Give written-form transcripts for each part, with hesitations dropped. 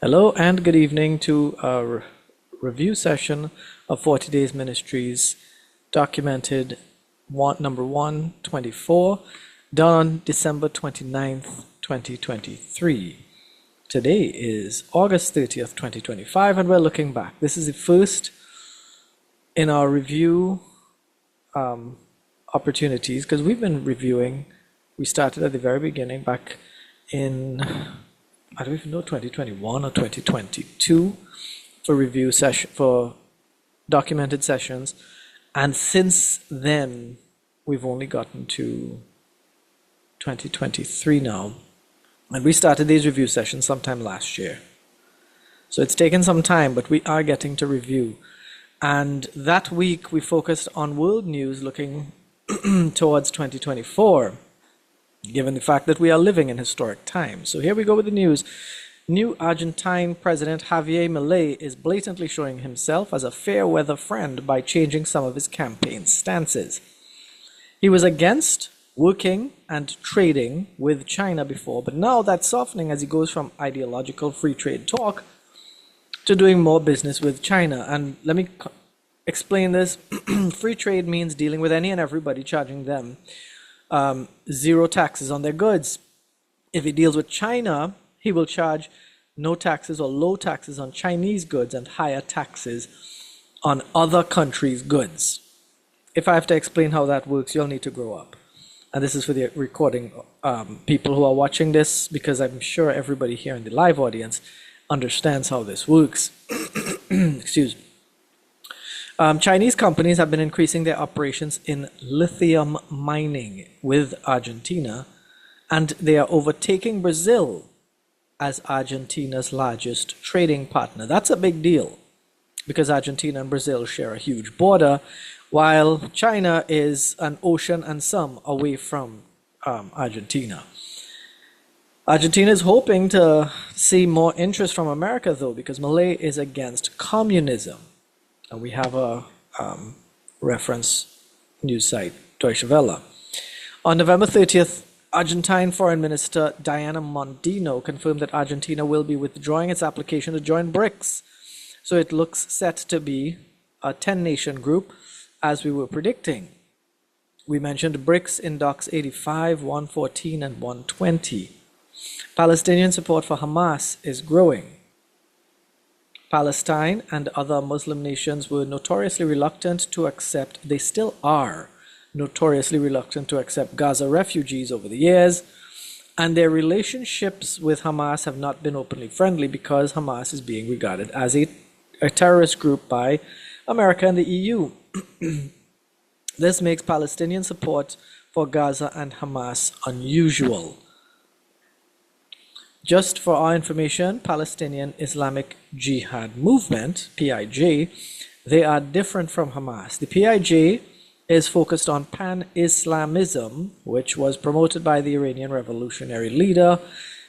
Hello and good evening to our review session of 40 Days Ministries, documented number 124, done on December 29th, 2023. Today is August 30th, 2025, and we're looking back. This is the first in our review opportunities, because we've been reviewing. We started at the very beginning back in, I don't even know, 2021 or 2022 for review session, for documented sessions. And since then, we've only gotten to 2023 now. And we started these review sessions sometime last year. So it's taken some time, but we are getting to review. And that week we focused on world news looking towards 2024. Given the fact that we are living in historic times. So here we go with the news. New Argentine President Javier Milei is blatantly showing himself as a fair weather friend by changing some of his campaign stances. He was against working and trading with China before, but now that's softening as he goes from ideological free trade talk to doing more business with China. And let me explain this. Free trade means dealing with any and everybody, charging them zero taxes on their goods. If he deals with China, he will charge no taxes or low taxes on Chinese goods and higher taxes on other countries' goods. If I have to explain how that works, you'll need to grow up. And this is for the recording people who are watching this, because I'm sure everybody here in the live audience understands how this works. Excuse me. Chinese companies have been increasing their operations in lithium mining with Argentina, and they are overtaking Brazil as Argentina's largest trading partner. That's a big deal because Argentina and Brazil share a huge border, while China is an ocean and some away from Argentina. Argentina is hoping to see more interest from America, though, because Milei is against communism. And we have a reference news site, Deutsche Welle. On November 30th, Argentine Foreign Minister Diana Mondino confirmed that Argentina will be withdrawing its application to join BRICS. So it looks set to be a 10-nation group, as we were predicting. We mentioned BRICS in Docs 85, 114, and 120. Palestinian support for Hamas is growing. Palestine and other Muslim nations were notoriously reluctant to accept, they still are notoriously reluctant to accept Gaza refugees over the years, and their relationships with Hamas have not been openly friendly because Hamas is being regarded as a terrorist group by America and the EU. This makes Palestinian support for Gaza and Hamas unusual. Just for our information, Palestinian Islamic Jihad Movement, PIJ, they are different from Hamas. The PIJ is focused on pan-Islamism, which was promoted by the Iranian revolutionary leader,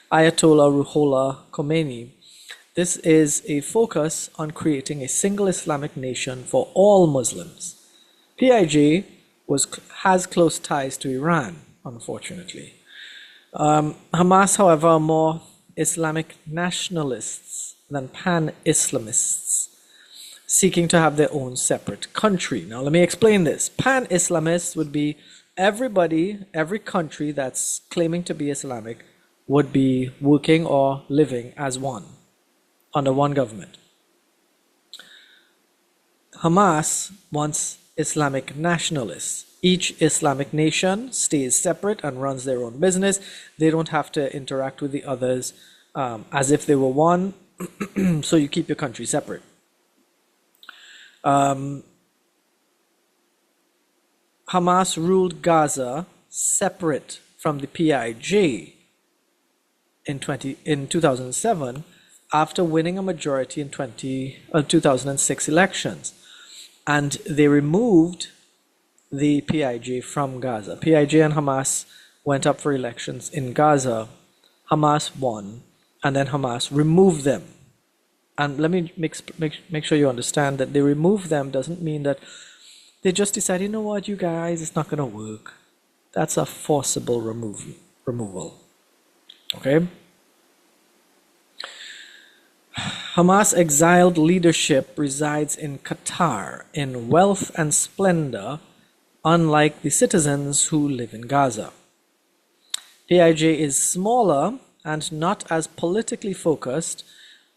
Ayatollah Ruhollah Khomeini. This is a focus on creating a single Islamic nation for all Muslims. PIJ has close ties to Iran, unfortunately. Hamas, however, are more Islamic nationalists than pan-Islamists, seeking to have their own separate country. Now, let me explain this. Pan-Islamists would be everybody, every country that's claiming to be Islamic would be working or living as one, under one government. Hamas wants Islamic nationalists. Each Islamic nation stays separate and runs their own business. They don't have to interact with the others as if they were one, so you keep your country separate. Hamas ruled Gaza separate from the PIJ in 2007 after winning a majority in 2006 elections. And they removed the PIJ from Gaza. PIJ and Hamas went up for elections in Gaza. Hamas won, and then Hamas removed them. And let me make sure you understand that they remove them doesn't mean that they just decide, you know what, you guys, it's not going to work. That's a forcible removal. Okay? Hamas exiled leadership resides in Qatar in wealth and splendor, unlike the citizens who live in Gaza. PIJ is smaller and not as politically focused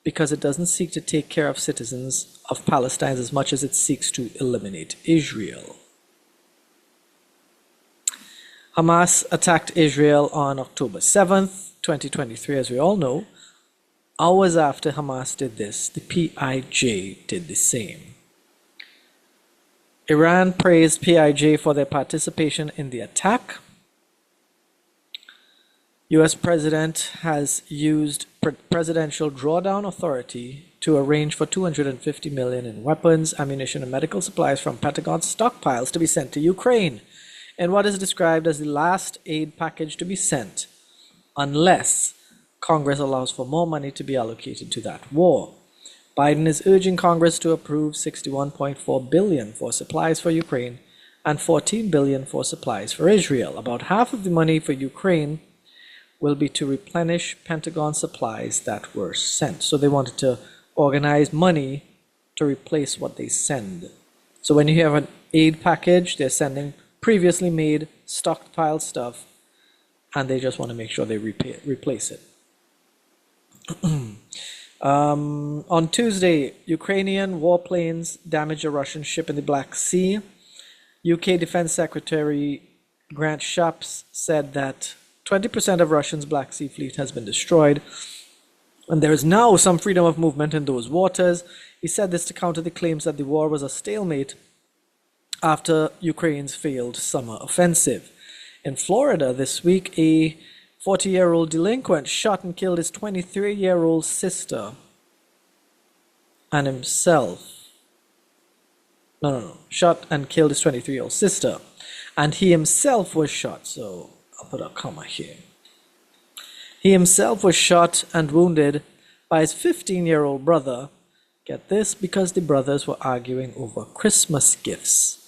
because it doesn't seek to take care of citizens of Palestine as much as it seeks to eliminate Israel. Hamas attacked Israel on October 7th, 2023, as we all know. Hours after Hamas did this, the PIJ did the same. Iran praised PIJ for their participation in the attack. US President has used presidential drawdown authority to arrange for $250 million in weapons, ammunition, and medical supplies from Pentagon stockpiles to be sent to Ukraine in what is described as the last aid package to be sent, unless Congress allows for more money to be allocated to that war. Biden is urging Congress to approve $61.4 billion for supplies for Ukraine and $14 billion for supplies for Israel. About half of the money for Ukraine will be to replenish Pentagon supplies that were sent. So they wanted to organize money to replace what they send. So when you have an aid package, they're sending previously made stockpiled stuff, and they just want to make sure they replace it. On Tuesday, Ukrainian warplanes damaged a Russian ship in the Black Sea. UK Defense Secretary Grant Shapps said that 20% of Russia's Black Sea fleet has been destroyed, and there is now some freedom of movement in those waters. He said this to counter the claims that the war was a stalemate after Ukraine's failed summer offensive. In Florida this week, a 40-year-old delinquent shot and killed his 23-year-old sister and himself. Shot and killed his 23-year-old sister, and he himself was shot. So I'll put a comma here. He himself was shot and wounded by his 15-year-old brother. Get this, because the brothers were arguing over Christmas gifts.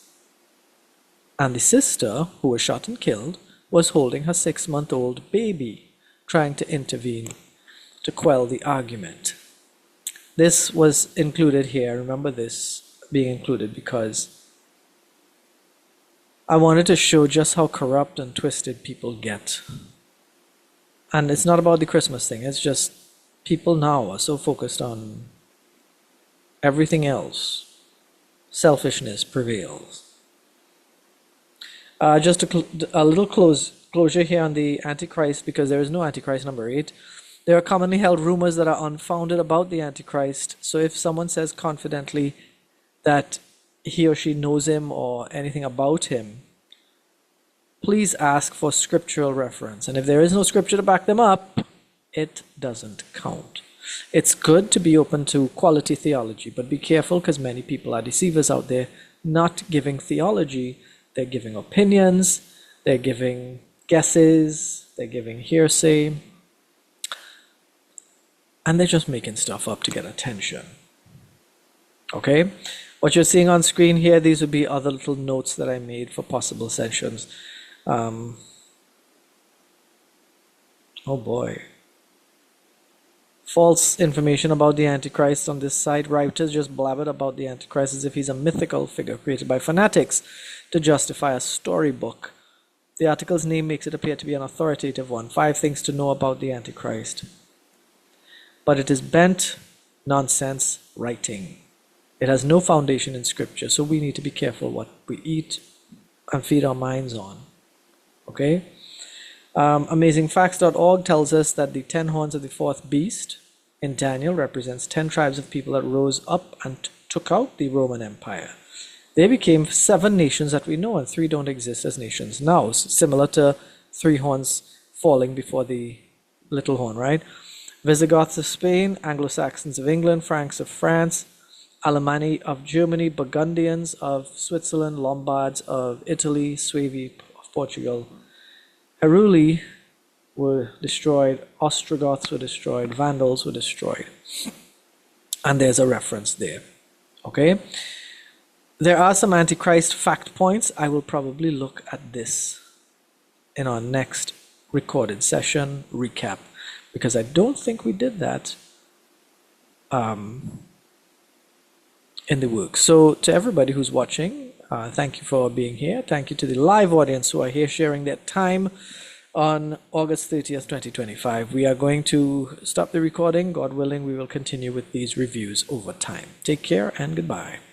And the sister, who was shot and killed, was holding her 6-month-old baby, trying to intervene to quell the argument. This was included here. Remember this being included because I wanted to show just how corrupt and twisted people get. And it's not about the Christmas thing. It's just people now are so focused on everything else. Selfishness prevails. Just a little closure here on the Antichrist, because there is no Antichrist number 8. There are commonly held rumors that are unfounded about the Antichrist. So if someone says confidently that he or she knows him or anything about him, please ask for scriptural reference. And if there is no scripture to back them up, it doesn't count. It's good to be open to quality theology, but be careful, because many people are deceivers out there, not giving theology. They're giving opinions, they're giving guesses, they're giving hearsay, and they're just making stuff up to get attention. Okay? What you're seeing on screen here, these would be other little notes that I made for possible sessions. Oh boy. False information about the Antichrist on this site. Writers just blabbered about the Antichrist as if he's a mythical figure created by fanatics to justify a storybook. The article's name makes it appear to be an authoritative one. 5 things to know about the Antichrist. But it is bent nonsense writing. It has no foundation in scripture, so we need to be careful what we eat and feed our minds on. Okay? AmazingFacts.org tells us that the 10 horns of the fourth beast in Daniel represents 10 tribes of people that rose up and took out the Roman Empire. They became 7 nations that we know, and 3 don't exist as nations now, similar to 3 horns falling before the little horn, right? Visigoths of Spain, Anglo-Saxons of England, Franks of France, Alemanni of Germany, Burgundians of Switzerland, Lombards of Italy, Suevi of Portugal, Heruli were destroyed, Ostrogoths were destroyed, Vandals were destroyed. And there's a reference there. Okay? There are some Antichrist fact points. I will probably look at this in our next recorded session recap, because I don't think we did that in the work. So to everybody who's watching, thank you for being here. Thank you to the live audience who are here sharing their time on August 30th, 2025. We are going to stop the recording. God willing, we will continue with these reviews over time. Take care and goodbye.